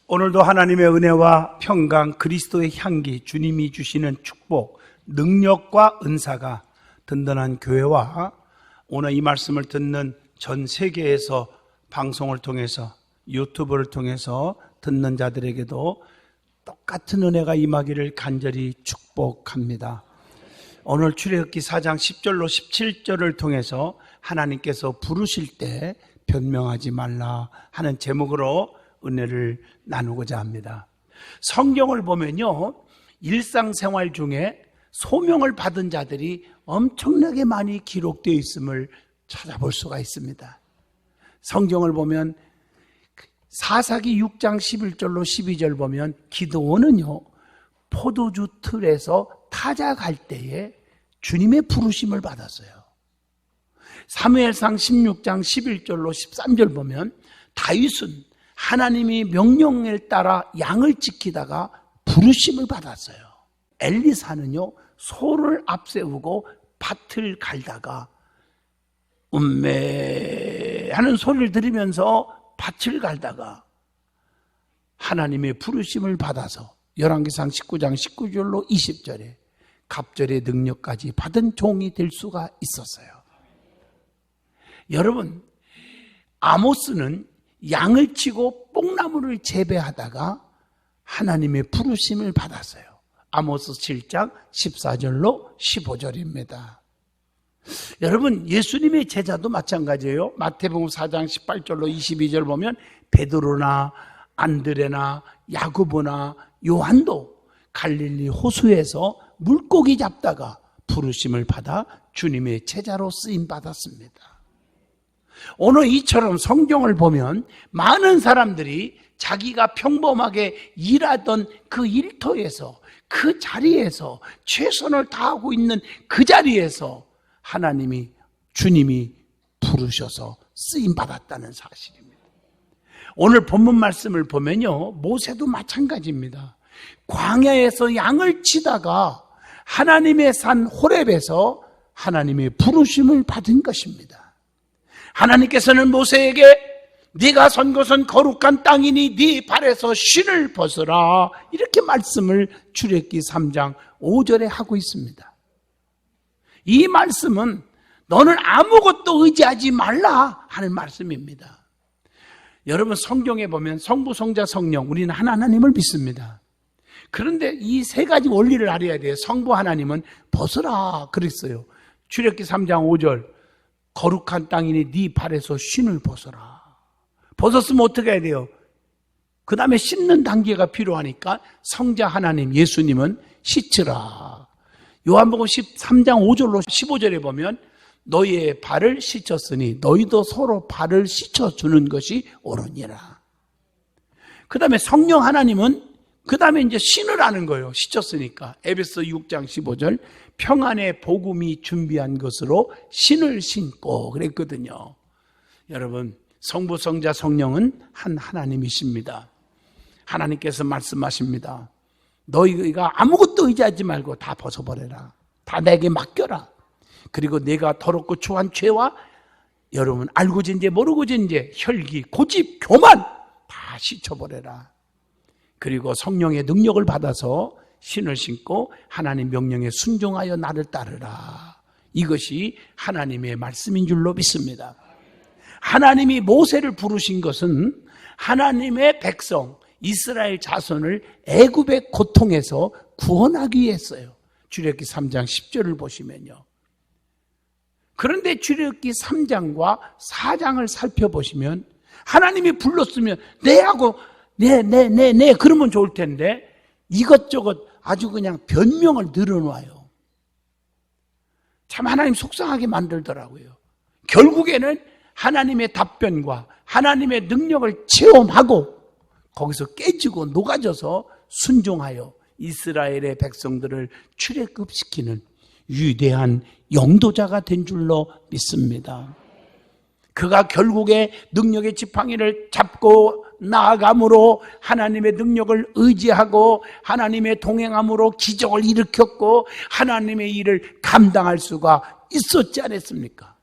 오늘도 하나님의 은혜와 평강, 그리스도의 향기, 주님이 주시는 축복, 능력과 은사가 든든한 교회와 오늘 이 말씀을 듣는 전 세계에서 방송을 통해서 유튜브를 통해서 듣는 자들에게도 똑같은 은혜가 임하기를 간절히 축복합니다. 오늘 출애굽기 4장 10절로 17절을 통해서 하나님께서 부르실 때 변명하지 말라 하는 제목으로 은혜를 나누고자 합니다. 성경을 보면요, 일상생활 중에 소명을 받은 자들이 엄청나게 많이 기록되어 있음을 찾아볼 수가 있습니다. 성경을 보면 사사기 6장 11절로 12절 보면 기드온은요, 포도주 틀에서 타자 갈 때에 주님의 부르심을 받았어요. 사무엘상 16장 11절로 13절 보면 다윗은 하나님이 명령에 따라 양을 지키다가 부르심을 받았어요. 엘리사는요, 소를 앞세우고 밭을 갈다가 음메 하는 소리를 들으면서 밭을 갈다가 하나님의 부르심을 받아서 열왕기상 19장 19절로 20절에 갑절의 능력까지 받은 종이 될 수가 있었어요. 여러분, 아모스는 양을 치고 뽕나무를 재배하다가 하나님의 부르심을 받았어요. 아모스 7장 14절로 15절입니다. 여러분, 예수님의 제자도 마찬가지예요. 마태복음 4장 18절로 22절 보면 베드로나 안드레나 야고보나 요한도 갈릴리 호수에서 물고기 잡다가 부르심을 받아 주님의 제자로 쓰임 받았습니다. 오늘 이처럼 성경을 보면 많은 사람들이 자기가 평범하게 일하던 그 일터에서, 그 자리에서 최선을 다하고 있는 그 자리에서 하나님이, 주님이 부르셔서 쓰임받았다는 사실입니다. 오늘 본문 말씀을 보면요, 모세도 마찬가지입니다. 광야에서 양을 치다가 하나님의 산 호렙에서 하나님의 부르심을 받은 것입니다. 하나님께서는 모세에게 네가 선 곳은 거룩한 땅이니 네 발에서 신을 벗으라, 이렇게 말씀을 출애굽기 3장 5절에 하고 있습니다. 이 말씀은 너는 아무것도 의지하지 말라 하는 말씀입니다. 여러분, 성경에 보면 성부, 성자, 성령, 우리는 하나님을 믿습니다. 그런데 이 세 가지 원리를 알아야 돼요. 성부 하나님은 벗으라 그랬어요. 출애굽기 3장 5절, 거룩한 땅이니 네 발에서 신을 벗어라. 벗었으면 어떻게 해야 돼요? 그 다음에 씻는 단계가 필요하니까 성자 하나님 예수님은 씻으라. 요한복음 13장 5절로 15절에 보면 너희의 발을 씻었으니 너희도 서로 발을 씻어주는 것이 옳으니라. 그 다음에 성령 하나님은 그 다음에 이제 신으라는 거예요. 씻었으니까. 에베소 6장 15절, 평안의 복음이 준비한 것으로 신을 신고 그랬거든요. 여러분, 성부, 성자, 성령은 한 하나님이십니다. 하나님께서 말씀하십니다. 너희가 아무것도 의지하지 말고 다 벗어버려라. 다 내게 맡겨라. 그리고 내가 더럽고 추한 죄와 여러분 알고진죄 모르고진죄, 혈기, 고집, 교만 다 씻어버려라. 그리고 성령의 능력을 받아서 신을 신고 하나님 명령에 순종하여 나를 따르라. 이것이 하나님의 말씀인 줄로 믿습니다. 하나님이 모세를 부르신 것은 하나님의 백성 이스라엘 자손을 애굽의 고통에서 구원하기 위해서요. 출애굽기 3장 10절을 보시면요. 그런데 출애굽기 3장과 4장을 살펴보시면 하나님이 불렀으면 네 하고 네 그러면 좋을 텐데 이것저것 아주 그냥 변명을 늘어놔요. 참 하나님 속상하게 만들더라고요. 결국에는 하나님의 답변과 하나님의 능력을 체험하고 거기서 깨지고 녹아져서 순종하여 이스라엘의 백성들을 출애굽시키는 위대한 영도자가 된 줄로 믿습니다. 그가 결국에 능력의 지팡이를 잡고 나아감으로 하나님의 능력을 의지하고 하나님의 동행함으로 기적을 일으켰고 하나님의 일을 감당할 수가 있었지 않았습니까?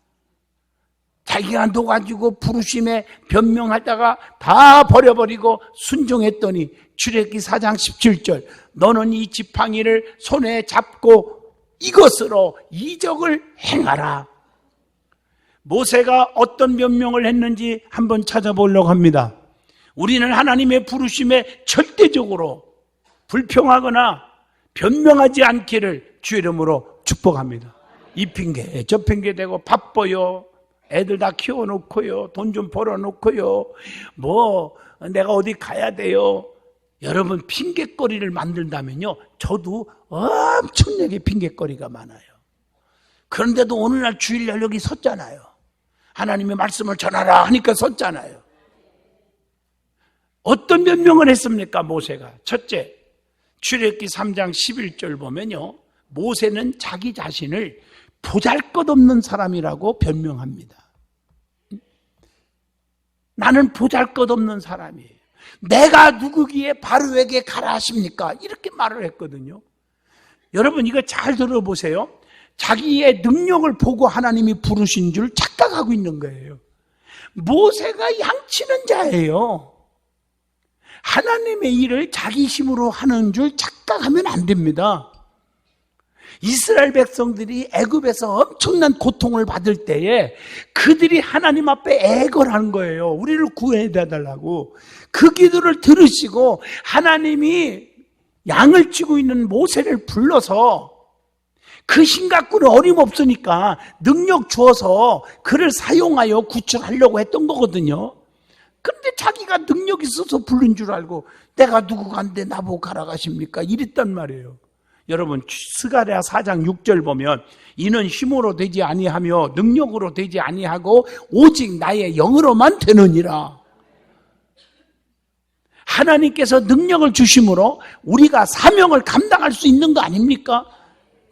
자기가 녹아지고 부르심에 변명하다가 다 버려버리고 순종했더니 출애굽기 4장 17절 너는 이 지팡이를 손에 잡고 이것으로 이적을 행하라. 모세가 어떤 변명을 했는지 한번 찾아보려고 합니다. 우리는 하나님의 부르심에 절대적으로 불평하거나 변명하지 않기를 주의 이름으로 축복합니다. 이 핑계 저 핑계 대고 바빠요, 애들 다 키워놓고요, 돈 좀 벌어놓고요, 뭐 내가 어디 가야 돼요. 여러분 핑계거리를 만든다면요 저도 엄청나게 핑계거리가 많아요. 그런데도 오늘날 주일 여기 섰잖아요. 하나님의 말씀을 전하라 하니까 섰잖아요. 어떤 변명을 했습니까 모세가? 첫째, 출애굽기 3장 11절 보면요 모세는 자기 자신을 보잘것없는 사람이라고 변명합니다. 나는 보잘것없는 사람이에요. 내가 누구기에 바로에게 가라 하십니까? 이렇게 말을 했거든요. 여러분 이거 잘 들어보세요. 자기의 능력을 보고 하나님이 부르신 줄 착각하고 있는 거예요. 모세가 양치는 자예요. 하나님의 일을 자기 힘으로 하는 줄 착각하면 안 됩니다. 이스라엘 백성들이 애굽에서 엄청난 고통을 받을 때에 그들이 하나님 앞에 애걸한 거예요. 우리를 구해달라고. 그 기도를 들으시고 하나님이 양을 치고 있는 모세를 불러서 그 힘 갖고는 어림없으니까 능력 주어서 그를 사용하여 구출하려고 했던 거거든요. 그런데 자기가 능력이 있어서 부른 줄 알고 내가 누구간데 나보고 가라 가십니까? 이랬단 말이에요. 여러분 스가랴 4장 6절 보면 이는 힘으로 되지 아니하며 능력으로 되지 아니하고 오직 나의 영으로만 되느니라. 하나님께서 능력을 주심으로 우리가 사명을 감당할 수 있는 거 아닙니까?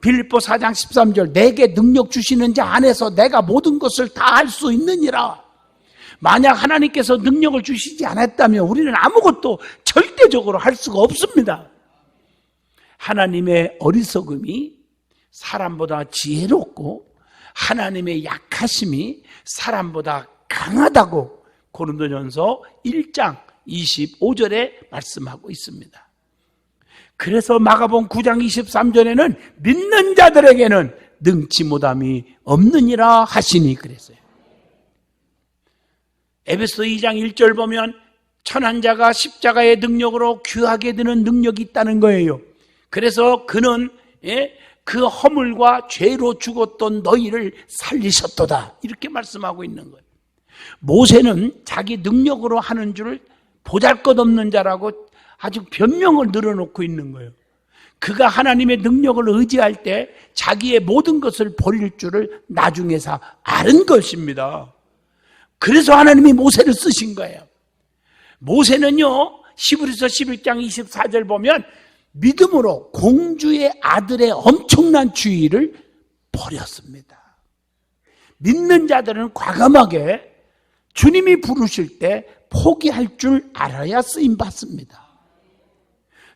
빌립보 4장 13절 내게 능력 주시는 자 안에서 내가 모든 것을 다 할 수 있느니라. 만약 하나님께서 능력을 주시지 않았다면 우리는 아무것도 절대적으로 할 수가 없습니다. 하나님의 어리석음이 사람보다 지혜롭고 하나님의 약하심이 사람보다 강하다고 고린도전서 1장 25절에 말씀하고 있습니다. 그래서 마가복음 9장 23절에는 믿는 자들에게는 능치 못함이 없느니라 하시니 그랬어요. 에베소 2장 1절 보면 천한 자가 십자가의 능력으로 귀하게 되는 능력이 있다는 거예요. 그래서 그는 그 허물과 죄로 죽었던 너희를 살리셨도다 이렇게 말씀하고 있는 거예요. 모세는 자기 능력으로 하는 줄 보잘것없는 자라고 아주 변명을 늘어놓고 있는 거예요. 그가 하나님의 능력을 의지할 때 자기의 모든 것을 버릴 줄을 나중에서 아는 것입니다. 그래서 하나님이 모세를 쓰신 거예요. 모세는요 히브리서 11장 24절 보면 믿음으로 공주의 아들의 엄청난 주의를 버렸습니다. 믿는 자들은 과감하게 주님이 부르실 때 포기할 줄 알아야 쓰임받습니다.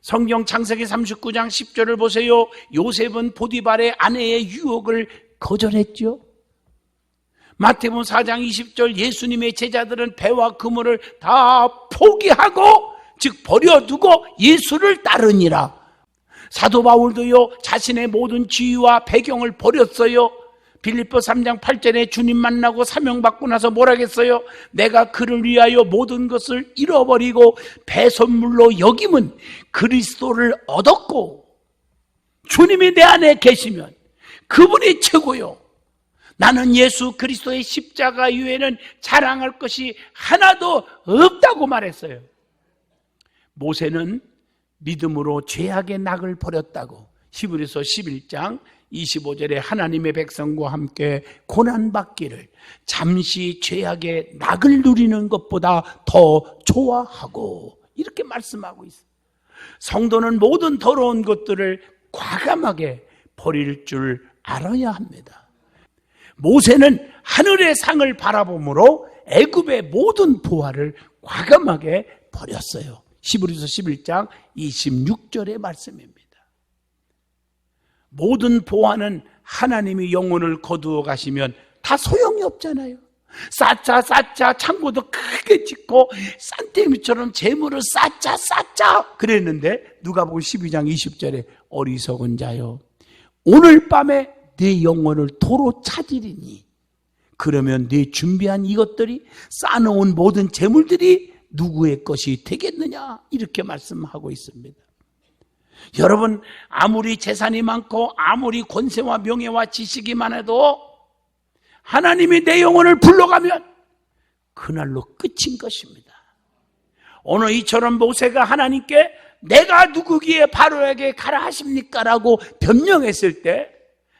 성경 창세기 39장 10절을 보세요. 요셉은 보디발의 아내의 유혹을 거절했죠. 마태복음 4장 20절 예수님의 제자들은 배와 그물을 다 포기하고 즉 버려두고 예수를 따르니라. 사도 바울도요 자신의 모든 지위와 배경을 버렸어요. 빌립보 3장 8절에 주님 만나고 사명받고 나서 뭐라겠어요? 내가 그를 위하여 모든 것을 잃어버리고 배선물로 여김은 그리스도를 얻었고 주님이 내 안에 계시면 그분이 최고요. 나는 예수 그리스도의 십자가 이외에는 자랑할 것이 하나도 없다고 말했어요. 모세는 믿음으로 죄악의 낙을 버렸다고 히브리서 11장 25절에 하나님의 백성과 함께 고난받기를 잠시 죄악의 낙을 누리는 것보다 더 좋아하고 이렇게 말씀하고 있어요. 성도는 모든 더러운 것들을 과감하게 버릴 줄 알아야 합니다. 모세는 하늘의 상을 바라보므로 애굽의 모든 보화를 과감하게 버렸어요. 히브리서 11장 26절의 말씀입니다. 모든 보화는 하나님이 영혼을 거두어 가시면 다 소용이 없잖아요. 쌓자 창고도 크게 짓고 산더미처럼 재물을 쌓자 그랬는데 누가복음 12장 20절에 어리석은 자여 오늘 밤에 내 영혼을 도로 찾으리니 그러면 네 준비한 이것들이 쌓아놓은 모든 재물들이 누구의 것이 되겠느냐 이렇게 말씀하고 있습니다. 여러분 아무리 재산이 많고 아무리 권세와 명예와 지식이 많아도 하나님이 내 영혼을 불러가면 그날로 끝인 것입니다. 오늘 이처럼 모세가 하나님께 내가 누구기에 바로에게 가라 하십니까? 라고 변명했을 때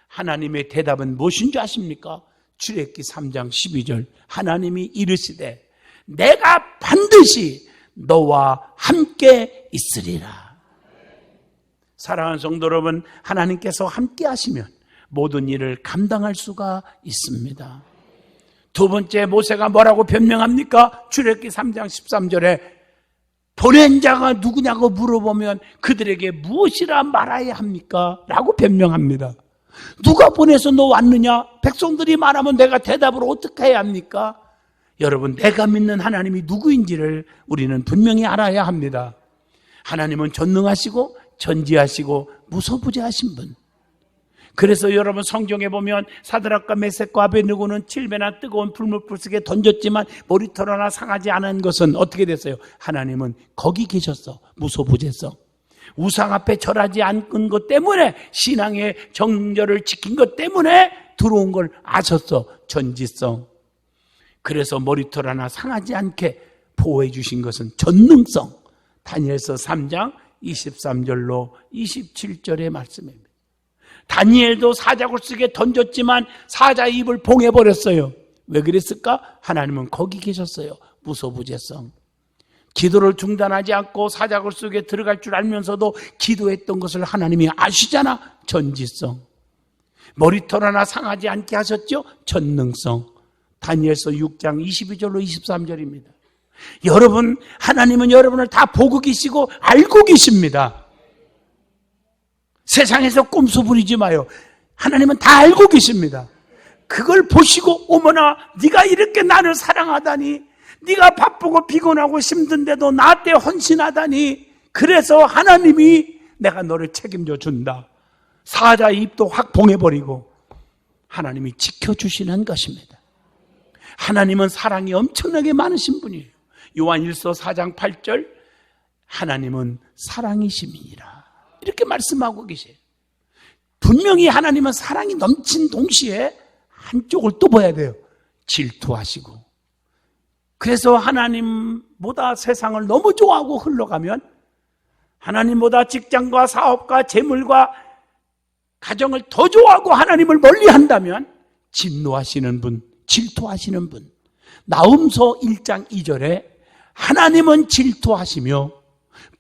하나님의 대답은 무엇인 줄 아십니까? 출애굽기 3장 12절 하나님이 이르시되 내가 반드시 너와 함께 있으리라. 사랑하는 성도 여러분, 하나님께서 함께 하시면 모든 일을 감당할 수가 있습니다. 두 번째 모세가 뭐라고 변명합니까? 출애굽기 3장 13절에 보낸 자가 누구냐고 물어보면 그들에게 무엇이라 말해야 합니까? 라고 변명합니다. 누가 보내서 너 왔느냐? 백성들이 말하면 내가 대답을 어떻게 해야 합니까? 여러분, 내가 믿는 하나님이 누구인지를 우리는 분명히 알아야 합니다. 하나님은 전능하시고 전지하시고 무소부재하신 분. 그래서 여러분 성경에 보면 사드락과 메섹과 아베느고는 7배나 뜨거운 불못불 속에 던졌지만 머리털 하나 상하지 않은 것은 어떻게 됐어요? 하나님은 거기 계셨어. 무소부재성. 우상 앞에 절하지 않은 것 때문에 신앙의 정절을 지킨 것 때문에 들어온 걸 아셨어. 전지성. 그래서 머리털 하나 상하지 않게 보호해 주신 것은 전능성. 다니엘서 3장 23절로 27절의 말씀입니다. 다니엘도 사자굴 속에 던졌지만 사자의 입을 봉해버렸어요. 왜 그랬을까? 하나님은 거기 계셨어요. 무소부재성. 기도를 중단하지 않고 사자굴 속에 들어갈 줄 알면서도 기도했던 것을 하나님이 아시잖아. 전지성. 머리털 하나 상하지 않게 하셨죠? 전능성. 다니엘서 6장 22절로 23절입니다. 여러분, 하나님은 여러분을 다 보고 계시고 알고 계십니다. 세상에서 꼼수 부리지 마요. 하나님은 다 알고 계십니다. 그걸 보시고 어머나 네가 이렇게 나를 사랑하다니, 네가 바쁘고 피곤하고 힘든데도 나한테 헌신하다니, 그래서 하나님이 내가 너를 책임져 준다. 사자의 입도 확 봉해버리고 하나님이 지켜주시는 것입니다. 하나님은 사랑이 엄청나게 많으신 분이에요. 요한 1서 4장 8절 하나님은 사랑이심이니라 이렇게 말씀하고 계세요. 분명히 하나님은 사랑이 넘친 동시에 한쪽을 또 봐야 돼요. 질투하시고. 그래서 하나님보다 세상을 너무 좋아하고 흘러가면, 하나님보다 직장과 사업과 재물과 가정을 더 좋아하고 하나님을 멀리한다면 진노하시는 분, 질투하시는 분. 나훔서 1장 2절에 하나님은 질투하시며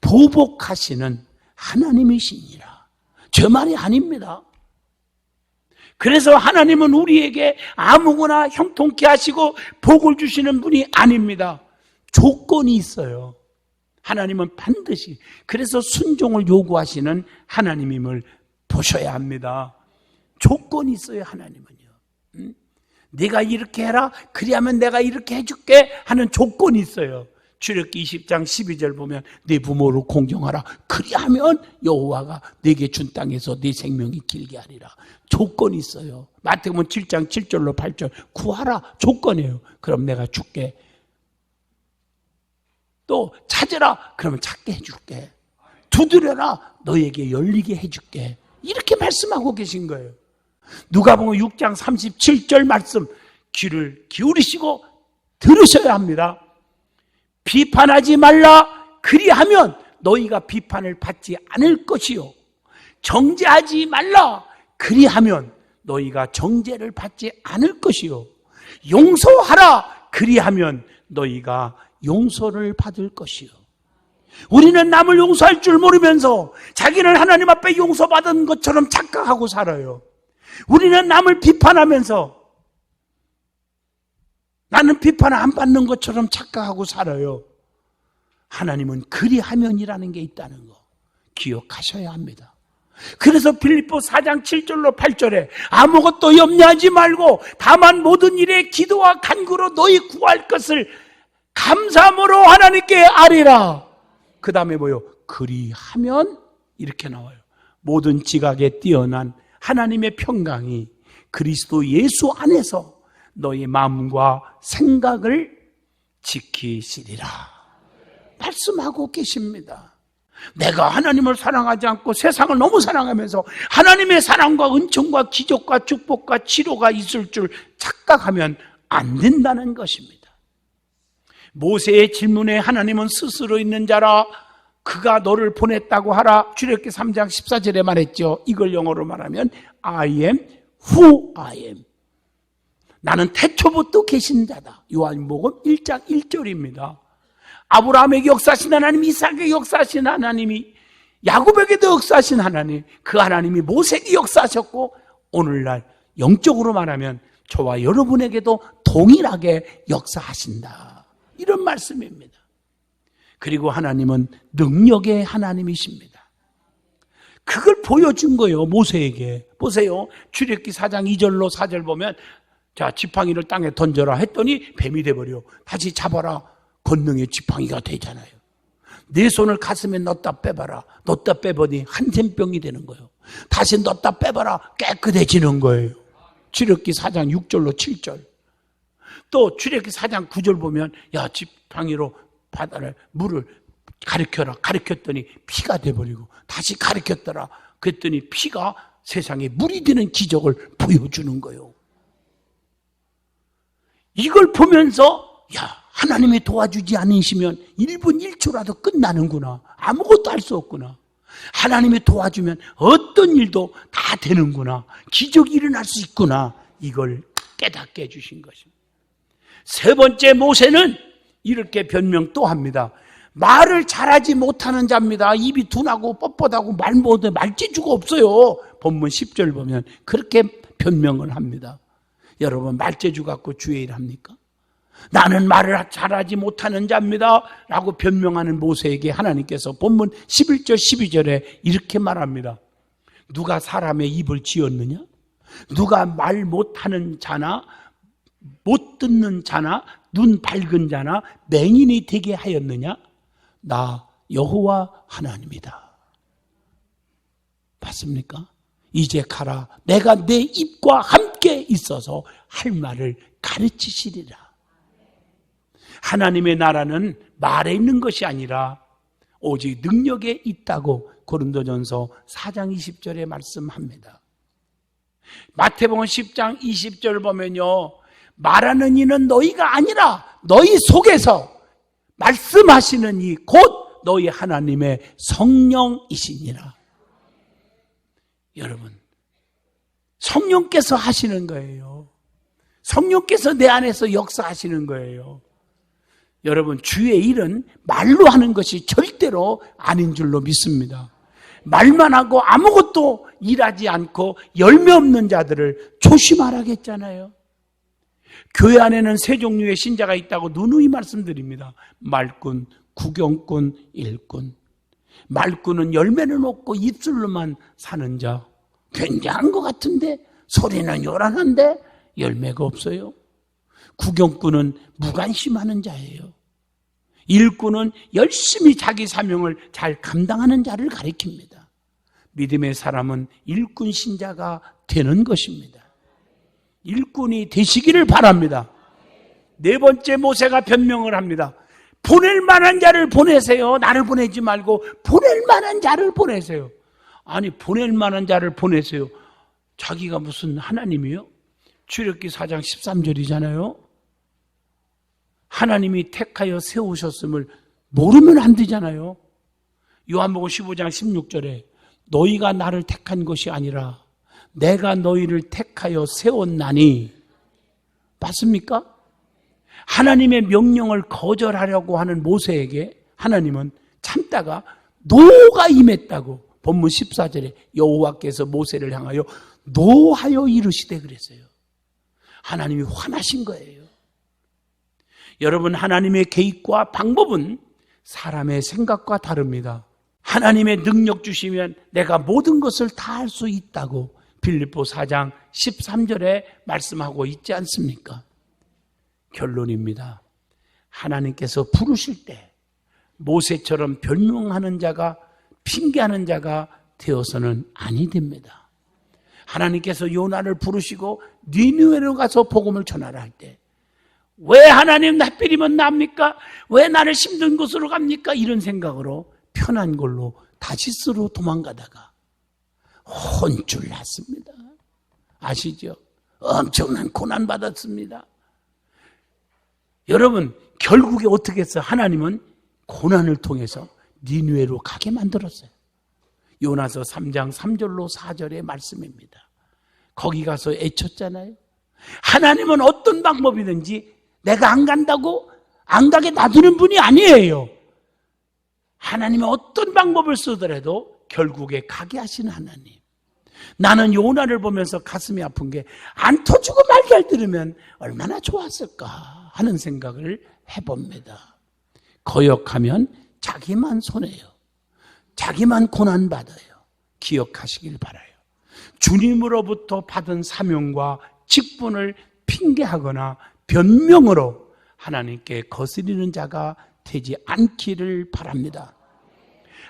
보복하시는 하나님이시니라. 제 말이 아닙니다. 그래서 하나님은 우리에게 아무거나 형통케 하시고 복을 주시는 분이 아닙니다. 조건이 있어요. 하나님은 반드시, 그래서 순종을 요구하시는 하나님임을 보셔야 합니다. 조건이 있어요. 하나님은요. 네가 이렇게 해라, 그리하면 내가 이렇게 해줄게 하는 조건이 있어요. 출애굽기 20장 12절 보면 네 부모를 공경하라, 그리하면 여호와가 네게 준 땅에서 네 생명이 길게 하리라. 조건이 있어요. 마태복음 7장 7절로 8절 구하라, 조건이에요. 그럼 내가 줄게. 또 찾으라, 그러면 찾게 해줄게. 두드려라, 너에게 열리게 해줄게. 이렇게 말씀하고 계신 거예요. 누가복음 6장 37절 말씀, 귀를 기울이시고 들으셔야 합니다. 비판하지 말라, 그리하면 너희가 비판을 받지 않을 것이요. 정죄하지 말라, 그리하면 너희가 정죄를 받지 않을 것이요. 용서하라, 그리하면 너희가 용서를 받을 것이요. 우리는 남을 용서할 줄 모르면서 자기는 하나님 앞에 용서받은 것처럼 착각하고 살아요. 우리는 남을 비판하면서 나는 비판을 안 받는 것처럼 착각하고 살아요. 하나님은 그리하면이라는 게 있다는 거 기억하셔야 합니다. 그래서 빌립보 4장 7절로 8절에 아무것도 염려하지 말고 다만 모든 일에 기도와 간구로 너희 구할 것을 감사함으로 하나님께 아뢰라. 그 다음에 뭐요? 그리하면 이렇게 나와요. 모든 지각에 뛰어난 하나님의 평강이 그리스도 예수 안에서 너희 마음과 생각을 지키시리라 말씀하고 계십니다. 내가 하나님을 사랑하지 않고 세상을 너무 사랑하면서 하나님의 사랑과 은총과 기적과 축복과 치료가 있을 줄 착각하면 안 된다는 것입니다. 모세의 질문에 하나님은 스스로 있는 자라 그가 너를 보냈다고 하라. 출애굽기 3장 14절에 말했죠. 이걸 영어로 말하면 I am who I am. 나는 태초부터 계신 자다. 요한복음 1장 1절입니다. 아브라함에게 역사하신 하나님, 이삭에게 역사하신 하나님이, 야곱에게도 역사하신 하나님, 그 하나님이 모세에게 역사하셨고 오늘날 영적으로 말하면 저와 여러분에게도 동일하게 역사하신다. 이런 말씀입니다. 그리고 하나님은 능력의 하나님이십니다. 그걸 보여준 거예요. 모세에게. 보세요. 출애굽기 4장 2절로 4절 보면 자, 지팡이를 땅에 던져라 했더니 뱀이 돼버려. 다시 잡아라. 권능의 지팡이가 되잖아요. 내 손을 가슴에 넣었다 빼봐라. 넣었다 빼보니 한센병이 되는 거예요. 다시 넣었다 빼봐라. 깨끗해지는 거예요. 출애굽기 4장 6절로 7절. 또 출애굽기 4장 9절 보면 야, 지팡이로 바다를 물을 가리켜라. 가리켰더니 피가 돼버리고 다시 가리켰더라. 그랬더니 피가 세상에 물이 되는 기적을 보여주는 거예요. 이걸 보면서 야, 하나님이 도와주지 않으시면 1분 1초라도 끝나는구나. 아무것도 할 수 없구나. 하나님이 도와주면 어떤 일도 다 되는구나. 기적이 일어날 수 있구나. 이걸 깨닫게 해주신 것입니다. 세 번째 모세는 이렇게 변명 또 합니다. 말을 잘하지 못하는 자입니다. 입이 둔하고 뻣뻣하고 말 못해 말재주가 없어요. 본문 10절 보면 그렇게 변명을 합니다. 여러분 말재주 갖고 주의 일 합니까? 나는 말을 잘하지 못하는 자입니다 라고 변명하는 모세에게 하나님께서 본문 11절 12절에 이렇게 말합니다. 누가 사람의 입을 지었느냐? 누가 말 못하는 자나 못 듣는 자나 눈 밝은 자나 맹인이 되게 하였느냐? 나 여호와 하나님이다. 봤습니까? 이제 가라. 내가 내 입과 함께 있어서 할 말을 가르치시리라. 하나님의 나라는 말에 있는 것이 아니라 오직 능력에 있다고 고린도전서 4장 20절에 말씀합니다. 마태복음 10장 20절 보면요. 말하는 이는 너희가 아니라 너희 속에서 말씀하시는 이 곧 너희 하나님의 성령이시니라. 여러분, 성령께서 하시는 거예요. 성령께서 내 안에서 역사하시는 거예요. 여러분, 주의 일은 말로 하는 것이 절대로 아닌 줄로 믿습니다. 말만 하고 아무것도 일하지 않고 열매 없는 자들을 조심하라겠잖아요. 교회 안에는 세 종류의 신자가 있다고 누누이 말씀드립니다. 말꾼, 구경꾼, 일꾼. 말꾼은 열매는 없고 입술로만 사는 자. 굉장한 것 같은데 소리는 요란한데 열매가 없어요. 구경꾼은 무관심하는 자예요. 일꾼은 열심히 자기 사명을 잘 감당하는 자를 가리킵니다. 믿음의 사람은 일꾼 신자가 되는 것입니다. 일꾼이 되시기를 바랍니다. 네 번째 모세가 변명을 합니다. 보낼 만한 자를 보내세요. 나를 보내지 말고 보낼 만한 자를 보내세요. 아니, 보낼 만한 자를 보내세요. 자기가 무슨 하나님이요? 출애굽기 4장 13절이잖아요. 하나님이 택하여 세우셨음을 모르면 안 되잖아요. 요한복음 15장 16절에 너희가 나를 택한 것이 아니라 내가 너희를 택하여 세웠나니. 맞습니까? 하나님의 명령을 거절하려고 하는 모세에게 하나님은 참다가 노가 임했다고 본문 14절에 여호와께서 모세를 향하여 노하여 이르시되 그랬어요. 하나님이 화나신 거예요. 여러분, 하나님의 계획과 방법은 사람의 생각과 다릅니다. 하나님의 능력 주시면 내가 모든 것을 다 할 수 있다고 빌립보 4장 13절에 말씀하고 있지 않습니까? 결론입니다. 하나님께서 부르실 때 모세처럼 변명하는 자가, 핑계하는 자가 되어서는 아니 됩니다. 하나님께서 요나를 부르시고 니느웨로 가서 복음을 전하라 할 때 왜 하나님 하필이면 납니까? 왜 나를 힘든 곳으로 갑니까? 이런 생각으로 편한 걸로 다시스로 도망가다가 혼쭐 났습니다. 아시죠? 엄청난 고난 받았습니다. 여러분, 결국에 어떻게 했어요? 하나님은 고난을 통해서 니느웨로 가게 만들었어요. 요나서 3장 3절로 4절의 말씀입니다. 거기 가서 애쳤잖아요. 하나님은 어떤 방법이든지 내가 안 간다고 안 가게 놔두는 분이 아니에요. 하나님은 어떤 방법을 쓰더라도 결국에 가게 하시는 하나님. 나는 요나를 보면서 가슴이 아픈 게 안 터지고 말잘 들으면 얼마나 좋았을까 하는 생각을 해봅니다. 거역하면 자기만 손해요. 자기만 고난받아요. 기억하시길 바라요. 주님으로부터 받은 사명과 직분을 핑계하거나 변명으로 하나님께 거스리는 자가 되지 않기를 바랍니다.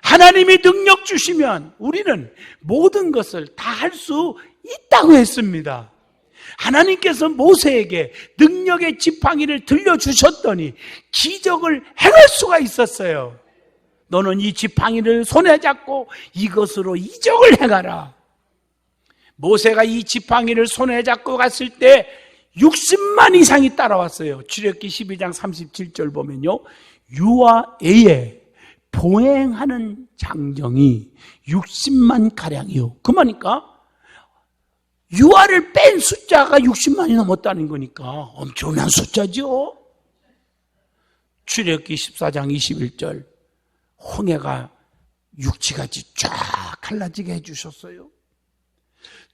하나님이 능력 주시면 우리는 모든 것을 다 할 수 있다고 했습니다. 하나님께서 모세에게 능력의 지팡이를 들려주셨더니 기적을 행할 수가 있었어요. 너는 이 지팡이를 손에 잡고 이것으로 이적을 행하라. 모세가 이 지팡이를 손에 잡고 갔을 때 60만 이상이 따라왔어요. 출애굽기 12장 37절 보면요, 유아 애에 보행하는 장정이 60만 가량이요. 그러니까 유아를 뺀 숫자가 60만이 넘었다는 거니까 엄청난 숫자죠. 출애굽기 14장 21절, 홍해가 육지같이 쫙 갈라지게 해주셨어요.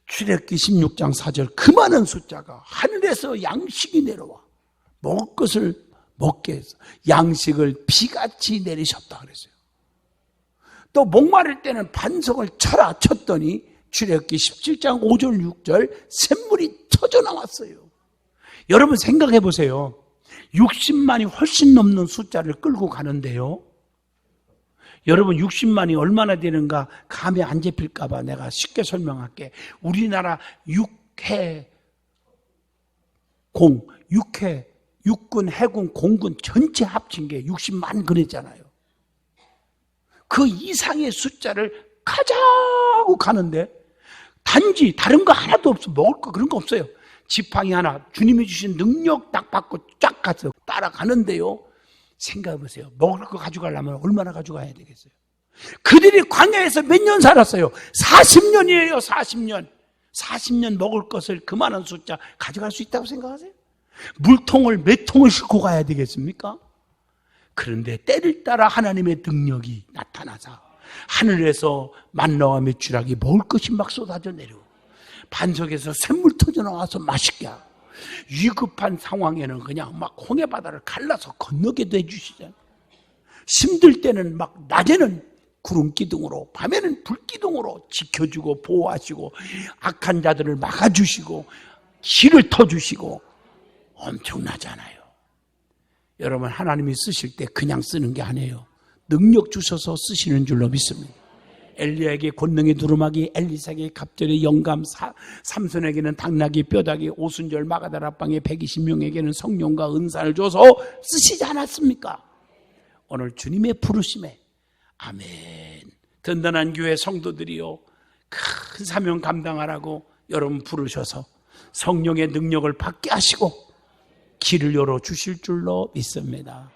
출애굽기 16장 4절, 그 많은 숫자가 하늘에서 양식이 내려와 먹을 것을 먹게 해서 양식을 비같이 내리셨다 그랬어요. 또 목마를 때는 반석을 쳐라 쳤더니 출애굽기 17장 5절 6절 샘물이 터져 나왔어요. 여러분 생각해 보세요. 60만이 훨씬 넘는 숫자를 끌고 가는데요, 여러분 60만이 얼마나 되는가 감이 안 잡힐까 봐 내가 쉽게 설명할게. 우리나라 육군, 해군, 공군 전체 합친 게 60만 그랬잖아요. 그 이상의 숫자를 가자고 가는데 단지 다른 거 하나도 없어. 먹을 거 그런 거 없어요. 지팡이 하나, 주님이 주신 능력 딱 받고 쫙 가서 따라가는데요, 생각해 보세요. 먹을 거 가져가려면 얼마나 가져가야 되겠어요? 그들이 광야에서 몇 년 살았어요? 40년이에요. 40년. 40년 먹을 것을 그만한 숫자 가져갈 수 있다고 생각하세요? 물통을 몇 통을 싣고 가야 되겠습니까? 그런데 때를 따라 하나님의 능력이 나타나서 하늘에서 만나와 메추라기 먹을 것이 막 쏟아져 내려오고 반석에서 샘물 터져 나와서 맛있게 하고 위급한 상황에는 그냥 막 홍해바다를 갈라서 건너게도 해주시잖아요. 힘들 때는 막 낮에는 구름기둥으로 밤에는 불기둥으로 지켜주고 보호하시고 악한 자들을 막아주시고 길을 터주시고 엄청나잖아요. 여러분 하나님이 쓰실 때 그냥 쓰는 게 아니에요. 능력 주셔서 쓰시는 줄로 믿습니다. 엘리야에게 권능의 두루마기, 엘리사에게 갑절의 영감, 삼손에게는 당나귀 뼈다귀, 오순절 마가다락방에 120명에게는 성령과 은사를 줘서 쓰시지 않았습니까? 오늘 주님의 부르심에 아멘. 든든한 교회 성도들이요, 큰 사명 감당하라고 여러분 부르셔서 성령의 능력을 받게 하시고 길을 열어주실 줄로 믿습니다.